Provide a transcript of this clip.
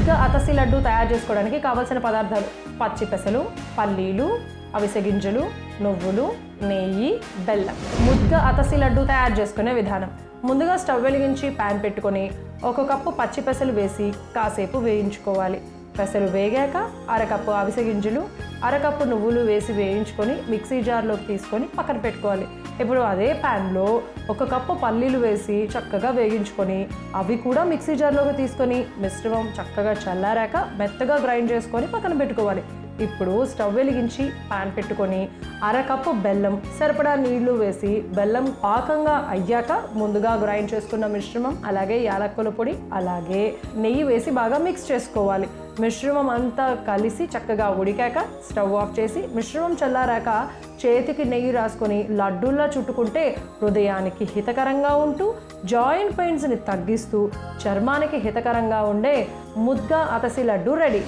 ముద్గ అతసి లడ్డు తయారు చేసుకోవడానికి కావాల్సిన పదార్థాలు: పచ్చి పెసలు, పల్లీలు, అవిసె గింజలు, నువ్వులు, నెయ్యి, బెల్లం. ముద్గ అతసి లడ్డు తయారు చేసుకునే విధానం: ముందుగా స్టవ్ వెలిగించి ప్యాన్ పెట్టుకొని 1 కప్పు పచ్చి పెసలు వేసి కాసేపు వేయించుకోవాలి. పెసలు వేగాక అరకప్పు అవిసె గింజలు, అరకప్పు నువ్వులు వేసి వేయించుకొని మిక్సీ జార్లోకి తీసుకొని పక్కన పెట్టుకోవాలి. ఇప్పుడు అదే ప్యాన్లో 1 కప్పు పల్లీలు వేసి చక్కగా వేగించుకొని అవి కూడా మిక్సీ జార్లోకి తీసుకొని మిశ్రమం చక్కగా చల్లారాక మెత్తగా గ్రైండ్ చేసుకొని పక్కన పెట్టుకోవాలి. ఇప్పుడు స్టవ్ వెలిగించి ప్యాన్ పెట్టుకొని అరకప్పు బెల్లం, సరిపడా నీళ్లు వేసి బెల్లం పాకంగా అయ్యాక ముందుగా గ్రైండ్ చేసుకున్న మిశ్రమం, అలాగే యాలక్కుల పొడి, అలాగే నెయ్యి వేసి బాగా మిక్స్ చేసుకోవాలి. మిశ్రమం అంతా కలిసి చక్కగా ఉడికాక స్టవ్ ఆఫ్ చేసి మిశ్రమం చల్లారాక చేతికి నెయ్యి రాసుకొని లడ్డూల్లా చుట్టుకుంటే హృదయానికి హితకరంగా ఉంటూ జాయింట్ పెయిన్స్ని తగ్గిస్తూ చర్మానికి హితకరంగా ఉండే ముద్గ అతసి లడ్డు రెడీ.